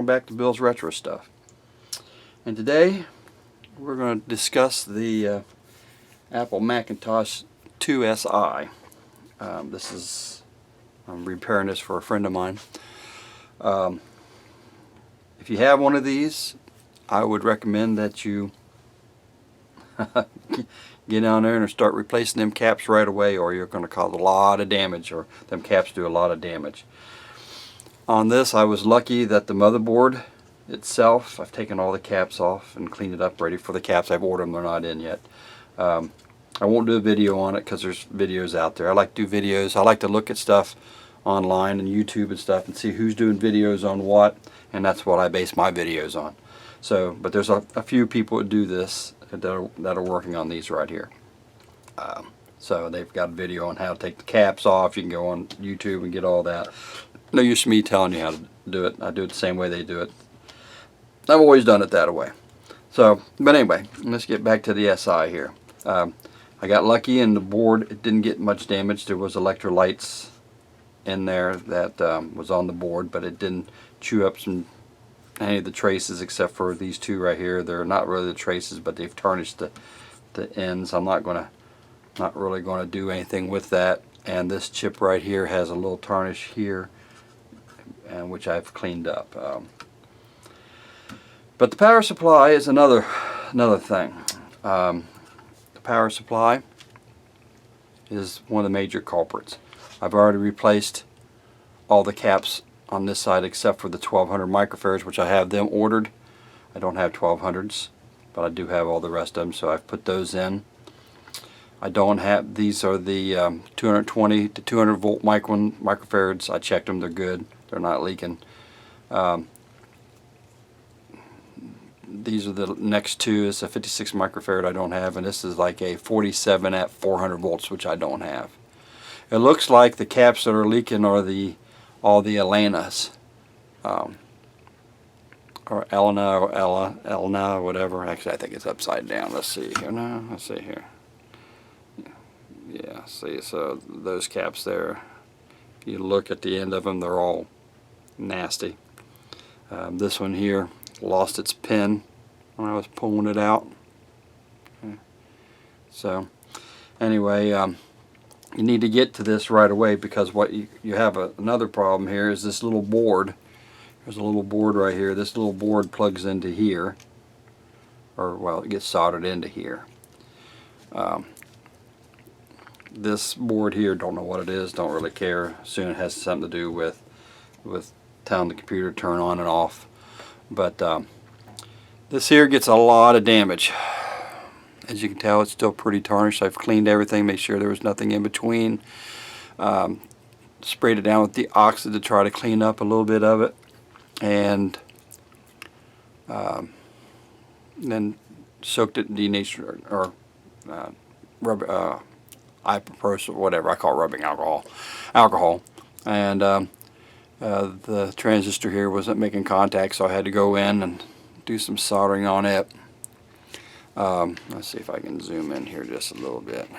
welcome back to Bill's Retro Stuff. And today we're going to discuss the Apple Macintosh IIsi. I'm repairing this for a friend of mine. If you have one of these, I would recommend that you get down there and start replacing them caps right away, or you're going to cause a lot of damage, or them caps do a lot of damage. On this, I was lucky that the motherboard itself, I've taken all the caps off and cleaned it up ready for the caps. I've ordered them, they're not in yet. I won't do a video on it because there's videos out there. I like to do videos. I like to look at stuff online and YouTube and stuff and see who's doing videos on what, and that's what I base my videos on. So, but there's a few people that do this that are working on these right here. So they've got a video on how to take the caps off. You can go on YouTube and get all that. No use me telling you how to do it. I do it the same way they do it. I've always done it that way. So, but anyway, let's get back to the SI here. I got lucky and the board, it didn't get much damage. There was electrolytes in there that was on the board, but it didn't chew up any of the traces except for these two right here. They're not really the traces, but they've tarnished the ends. I'm not really going to do anything with that. And this chip right here has a little tarnish here, and which I've cleaned up. But the power supply is another thing. The power supply is one of the major culprits. I've already replaced all the caps on this side except for the 1200 microfarads, which I have them ordered. I don't have 1200s, but I do have all the rest of them, so I've put those in. I don't have, these are the 220 to 200 volt microfarads. I checked them, they're good, they're not leaking. These are the next two. It's a 56 microfarad I don't have, and this is like a 47 at 400 volts, which I don't have. It looks like the caps that are leaking are all the Elenas, or Elena or Elena or whatever. Actually, I think it's upside down. Let's see here now. Let's see here. Yeah, see, so those caps there, you look at the end of them, they're all nasty. This one here lost its pin when I was pulling it out. Okay. So anyway, you need to get to this right away, because what you have another problem here is this little board. There's a little board right here. This little board plugs into here, or well, it gets soldered into here. This board here, don't know what it is, don't really care. Soon it has something to do with telling the computer to turn on and off. But this here gets a lot of damage. As you can tell, it's still pretty tarnished. I've cleaned everything, made sure there was nothing in between. Sprayed it down with the oxide to try to clean up a little bit of it, and then soaked it in denatured or rubber, ibuprofen, whatever I call rubbing alcohol, and the transistor here wasn't making contact, so I had to go in and do some soldering on it. Let's see if I can zoom in here just a little bit.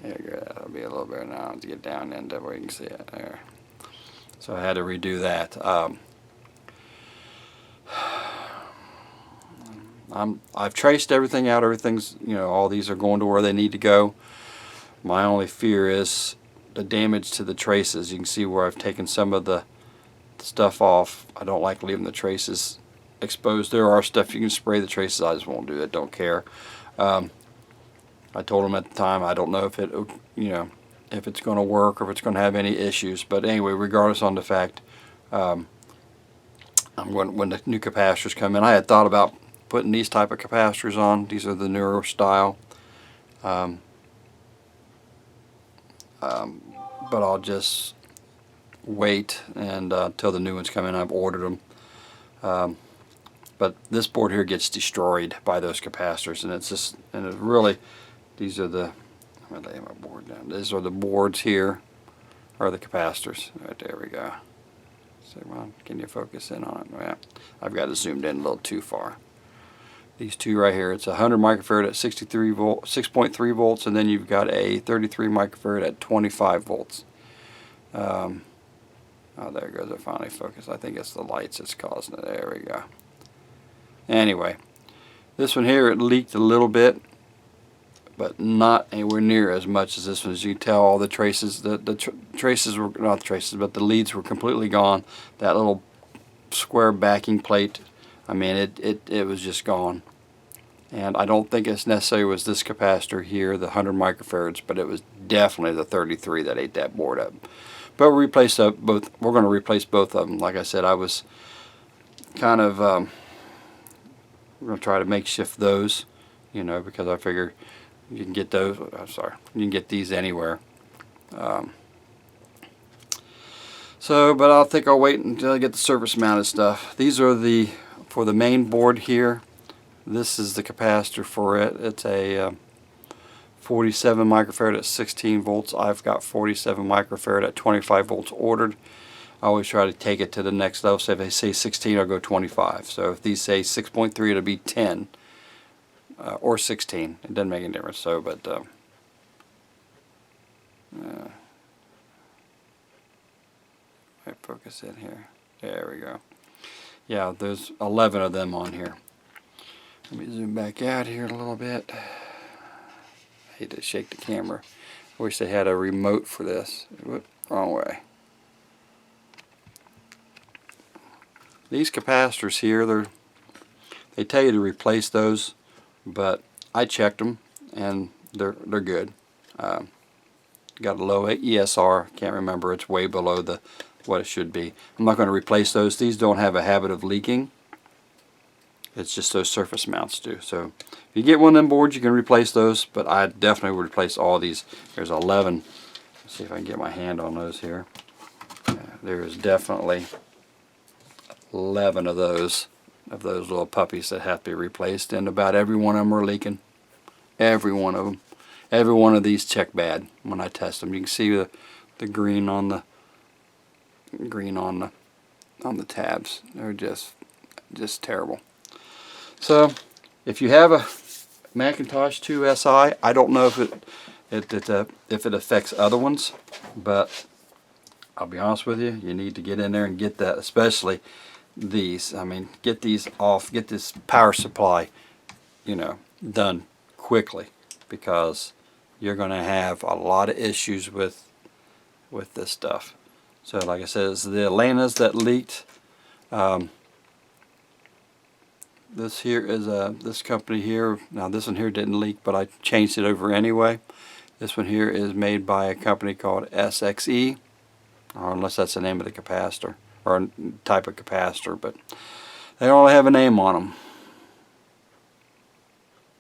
There you go. That'll be a little better now to get down into where you can see it there. So I had to redo that. I've traced everything out. Everything's, all these are going to where they need to go. My only fear is the damage to the traces. You can see where I've taken some of the stuff off. I don't like leaving the traces exposed. There are stuff you can spray the traces. I just won't do that. Don't care. I told them at the time I don't know if it, if it's going to work or if it's going to have any issues. But anyway, regardless on the fact, when the new capacitors come in, I had thought about putting these type of capacitors on. These are the newer style. But I'll just wait and till the new ones come in. I've ordered them. But this board here gets destroyed by those capacitors, and it's just, and it really, these are the, I'm gonna lay my board down. These are the boards here, or the capacitors. Right there we go. So, well, can you focus in on it? Yeah, I've got it zoomed in a little too far. These two right here, it's 100 microfarad at 6.3 volts, and then you've got a 33 microfarad at 25 volts. Oh, there goes it finally focused. I think it's the lights that's causing it. There we go. Anyway, this one here, it leaked a little bit, but not anywhere near as much as this one. As you can tell, all the traces, the traces were not traces, but the leads were completely gone. That little square backing plate, I mean, it was just gone. And I don't think it's necessarily was this capacitor here, the 100 microfarads, but it was definitely the 33 that ate that board up. But we replaced both. We're going to replace both of them. Like I said, I was kind of we're going to try to makeshift those, you know, because I figure you can get those. I'm sorry, you can get these anywhere. But I think I'll wait until I get the surface mounted stuff. These are for the main board here. This is the capacitor for it. It's a 47 microfarad at 16 volts. I've got 47 microfarad at 25 volts ordered. I always try to take it to the next level. So if they say 16, I'll go 25. So if these say 6.3, it'll be 10 or 16. It doesn't make any difference. So, but I focus in here. There we go. Yeah, there's 11 of them on here. Let me zoom back out here a little bit. I hate to shake the camera. I wish they had a remote for this. Whoop, wrong way. These capacitors here, they tell you to replace those, but I checked them and they're good. Got a low ESR. Can't remember. It's way below what it should be. I'm not going to replace those. These don't have a habit of leaking. It's just those surface mounts do. So if you get one of them boards, you can replace those, but I definitely would replace all these. There's 11. Let's see if I can get my hand on those here. There is definitely 11 of those little puppies that have to be replaced, and about every one of them are leaking. Every one of them. Every one of these check bad when I test them. You can see the green on the tabs. They're just terrible. So if you have a Macintosh IIsi, I don't know if it affects other ones, but I'll be honest with you, you need to get in there and get that, especially these. I mean, get these off, get this power supply, you know, done quickly, because you're going to have a lot of issues with this stuff. So like I said, it's the Atlantas that leaked. This here is this company here. Now this one here didn't leak, but I changed it over anyway. This one here is made by a company called SXE, or unless that's the name of the capacitor or type of capacitor, but they only have a name on them.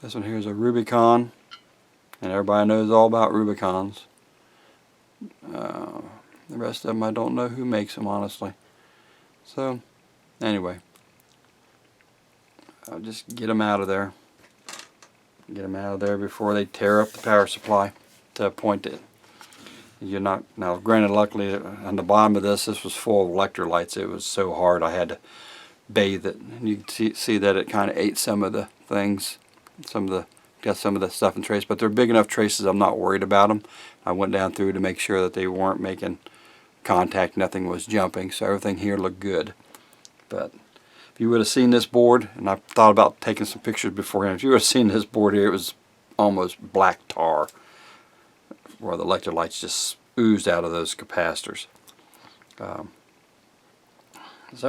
This one here is a Rubicon, and everybody knows all about Rubicons. The rest of them I don't know who makes them, honestly. So anyway, I'll just get them out of there. Get them out of there before they tear up the power supply to a point that you're not. Now granted, luckily on the bottom of this was full of electrolytes. It was so hard I had to bathe it. And you can see that it kind of ate some of the things. Got some of the stuff in trace, but they're big enough traces I'm not worried about them. I went down through to make sure that they weren't making contact, nothing was jumping, so everything here looked good. But if you would have seen this board, and I thought about taking some pictures beforehand, if you would have seen this board here, it was almost black tar, where the electrolytes just oozed out of those capacitors. So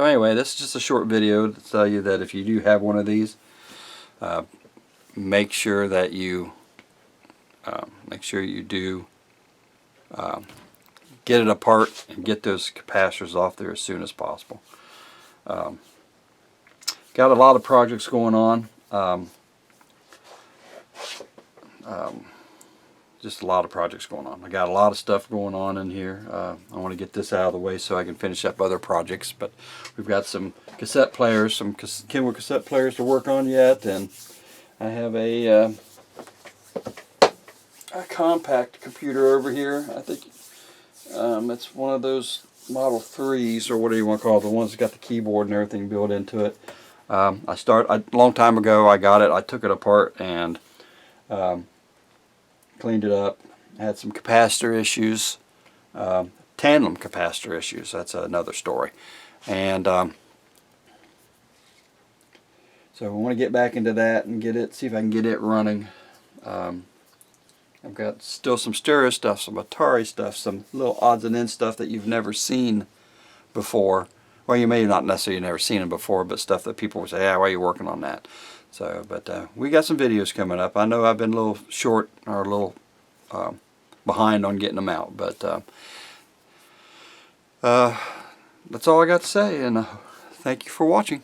anyway, this is just a short video to tell you that if you do have one of these, make sure that you do get it apart and get those capacitors off there as soon as possible. Got a lot of projects going on. Just a lot of projects going on. I got a lot of stuff going on in here. I want to get this out of the way so I can finish up other projects, but we've got some cassette players, some Kenwood cassette players to work on yet, and I have a compact computer over here. I think it's one of those Model 3s, or whatever you want to call it, the ones that got the keyboard and everything built into it. A long time ago I got it. I took it apart and cleaned it up. I had some capacitor issues. tandem capacitor issues. That's another story. And so I want to get back into that and see if I can get it running. I've got still some stereo stuff, some Atari stuff, some little odds and ends stuff that you've never seen before. Well, you may not necessarily never seen them before, but stuff that people would say, "Yeah, why are you working on that?" So, but we got some videos coming up. I know I've been a little short or a little behind on getting them out, but that's all I got to say, and thank you for watching.